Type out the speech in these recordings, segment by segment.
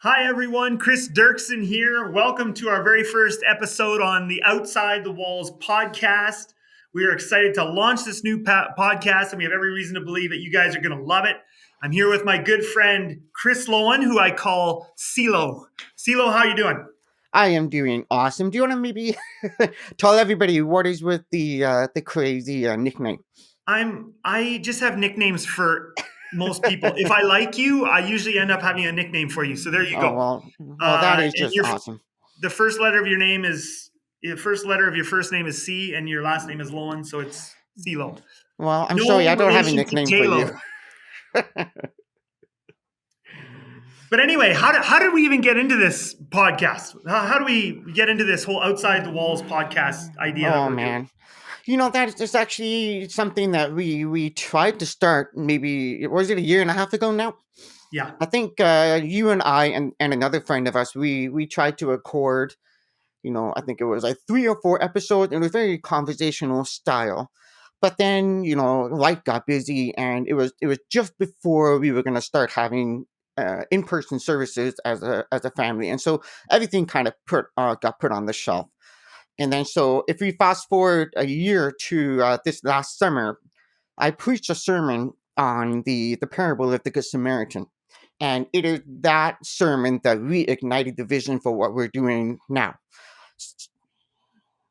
Hi, everyone. Duerksen here. Welcome to our very first episode on the Outside the Walls podcast. We are excited to launch this new podcast, and we have every reason to believe that you guys are going to love it. I'm here with my good friend chrisloewen, who I call CeeLo. CeeLo, how you doing? I am doing awesome. Do you want to maybe tell everybody what is with the crazy nickname? I just have nicknames for most people. If I like you, I usually end up having a nickname for you. So there you Oh go. well, that is And just your awesome. the first letter of your name is the first letter of your first name is C, and your last name is Loewen, so it's CeeLo. Well, I'm sorry, No I don't have a relation to nickname for you. J-Lo. But anyway, how did we even get into this podcast? How do we get into this whole outside the walls podcast idea that Oh we're doing? man, that is actually something that we tried to start. Maybe was it a year and a half ago now? Yeah. I think you and I and another friend of us we tried to record. I think it was like 3 or 4 episodes. It was very conversational style. But then, life got busy, and it was just before we were going to start having in-person services as a family, and so everything kind of got put on the shelf. And then, so if we fast forward a year to this last summer, I preached a sermon on the parable of the Good Samaritan, and it is that sermon that reignited the vision for what we're doing now.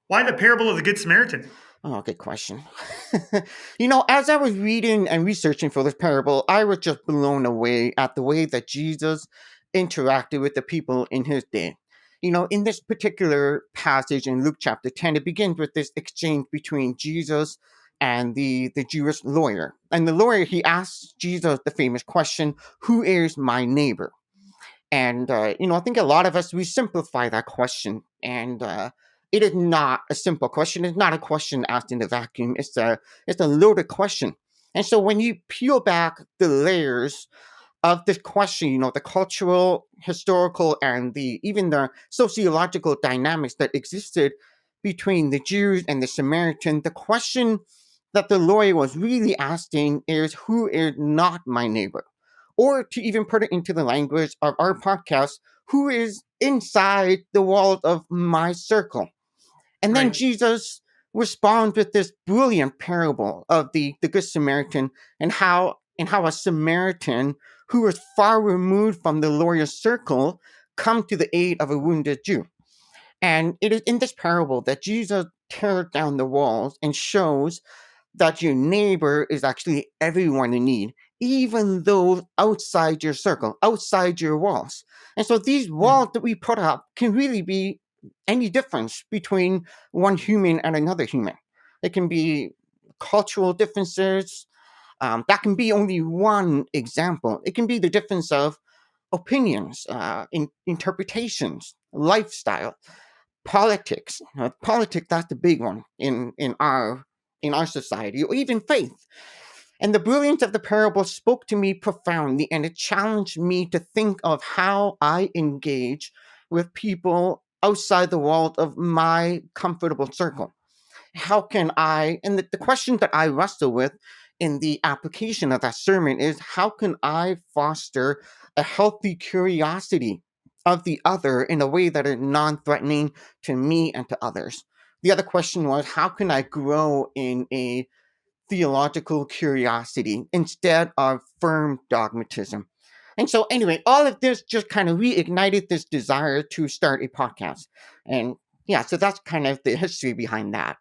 Why the parable of the Good Samaritan? Oh, good question. As I was reading and researching for this parable, I was just blown away at the way that Jesus interacted with the people in his day. In this particular passage in Luke chapter 10, it begins with this exchange between Jesus and the Jewish lawyer. And the lawyer, he asks Jesus the famous question, who is my neighbor? And, I think a lot of us, we simplify that question. And it is not a simple question. It's not a question asked in a vacuum. It's a loaded question. And so when you peel back the layers of this question, the cultural, historical, and even the sociological dynamics that existed between the Jews and the Samaritan, the question that the lawyer was really asking is, who is not my neighbor? Or to even put it into the language of our podcast, who is inside the walls of my circle? And then Right. Jesus responds with this brilliant parable of the Good Samaritan, and how a Samaritan who was far removed from the lawyer's circle come to the aid of a wounded Jew. And it is in this parable that Jesus tears down the walls and shows that your neighbor is actually everyone in need, even those outside your circle, outside your walls. And so these Hmm. walls that we put up can really be any difference between one human and another human. It can be cultural differences. That can be only one example. It can be the difference of opinions, interpretations, lifestyle, politics. Politics, that's the big one in our society, or even faith. And the brilliance of the parable spoke to me profoundly, and it challenged me to think of how I engage with people outside the walls of my comfortable circle. How can I, and the question that I wrestle with in the application of that sermon is, how can I foster a healthy curiosity of the other in a way that is non threatening to me and to others? The other question was, how can I grow in a theological curiosity instead of firm dogmatism? And so, anyway, all of this just kind of reignited this desire to start a podcast. And yeah, so that's kind of the history behind that.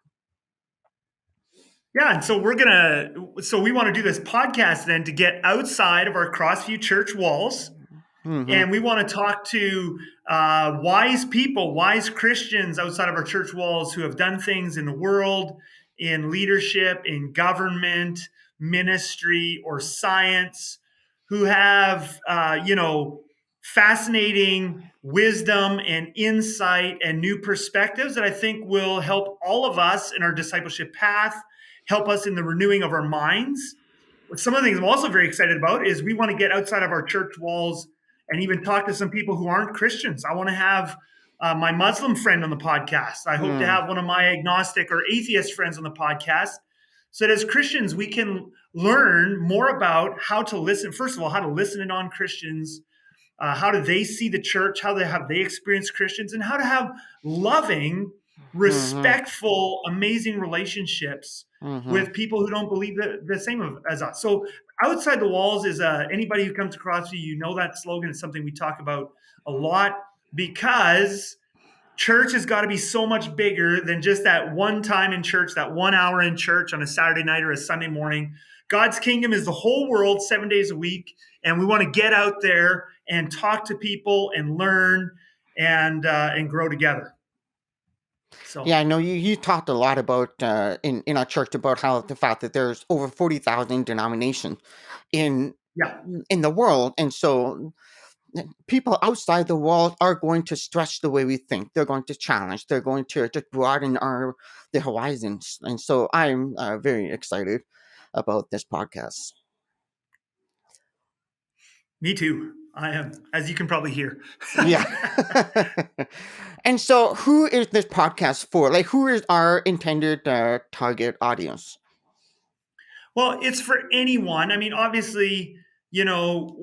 Yeah, and so we want to do this podcast then to get outside of our Crossview Church walls. Hmm. And we want to talk to wise people, wise Christians outside of our church walls who have done things in the world, in leadership, in government, ministry, or science, who have, fascinating wisdom and insight and new perspectives that I think will help all of us in our discipleship path, help us in the renewing of our minds. Some of the things I'm also very excited about is we want to get outside of our church walls and even talk to some people who aren't Christians. I want to have my Muslim friend on the podcast. I hope to Mm. have one of my agnostic or atheist friends on the podcast so that as Christians, we can learn more about how to listen. First of all, how to listen to non Christians, How do they see the church? How have they experienced Christians? And how to have loving, Mm-hmm. respectful, amazing relationships Mm-hmm. with people who don't believe the same as us. So outside the walls is anybody who comes to Crossview, you know that slogan is something we talk about a lot because church has got to be so much bigger than just that one time in church, that 1 hour in church on a Saturday night or a Sunday morning. God's kingdom is the whole world 7 days a week. And we want to get out there and talk to people and learn and grow together. Yeah, So I know you talked a lot about in our church about how the fact that there's over 40,000 denominations in yeah, in the world, and so people outside the walls are going to stretch the way we think. They're going to challenge. They're going to just broaden the horizons, and so I'm very excited about this podcast. me too. I am, as you can probably hear. Yeah. And so, who is this podcast for? Like, who is our intended target audience? Well, it's for anyone. I mean, obviously, you know,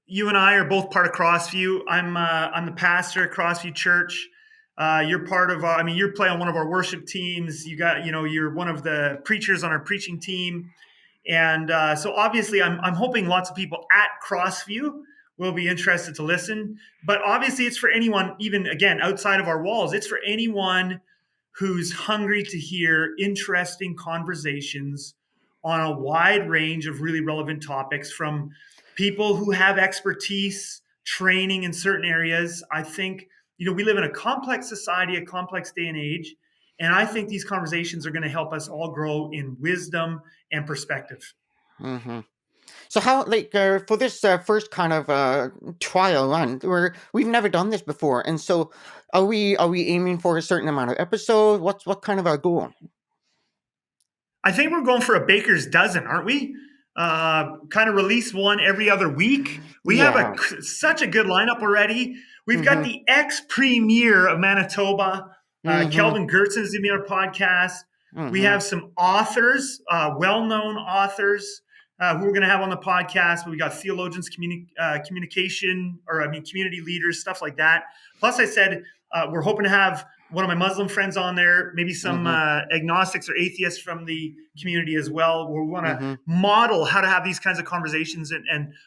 you and I are both part of Crossview. I'm the pastor at Crossview Church. You're part of. I mean, you play on one of our worship teams. You're one of the preachers on our preaching team. And so obviously, I'm hoping lots of people at Crossview will be interested to listen. But obviously, it's for anyone, even again, outside of our walls. It's for anyone who's hungry to hear interesting conversations on a wide range of really relevant topics from people who have expertise, training in certain areas. I think, we live in a complex society, a complex day and age. And I think these conversations are going to help us all grow in wisdom and perspective. Hmm. So, how like for this first kind of trial run, we've never done this before, and so are we aiming for a certain amount of episodes? What kind of our goal? I think we're going for a baker's dozen, aren't we? Kind of release one every other week. We have Yeah. such a good lineup already. We've got Mm-hmm. the ex premier of Manitoba, Mm-hmm. Kelvin Gertzen is going to be on our podcast. We Mm-hmm. have some authors, well known authors, who we're going to have on the podcast. We got theologians, communication, or I mean, community leaders, stuff like that. Plus, I said we're hoping to have one of my Muslim friends on there, maybe some Mm-hmm. agnostics or atheists from the community as well, where we want to Mm-hmm. model how to have these kinds of conversations and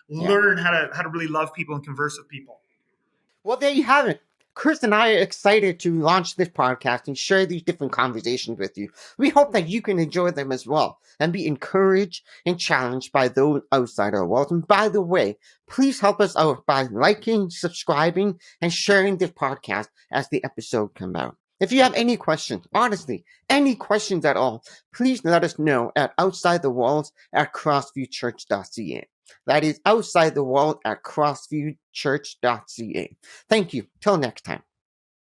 Yeah. learn how to really love people and converse with people. Well, there you have it. Chris and I are excited to launch this podcast and share these different conversations with you. We hope that you can enjoy them as well and be encouraged and challenged by those outside our walls. And by the way, please help us out by liking, subscribing, and sharing this podcast as the episode comes out. If you have any questions, honestly, any questions at all, please let us know at outsidethewalls at crossviewchurch.ca. That is outside the wall at crossviewchurch.ca. Thank you. Till next time.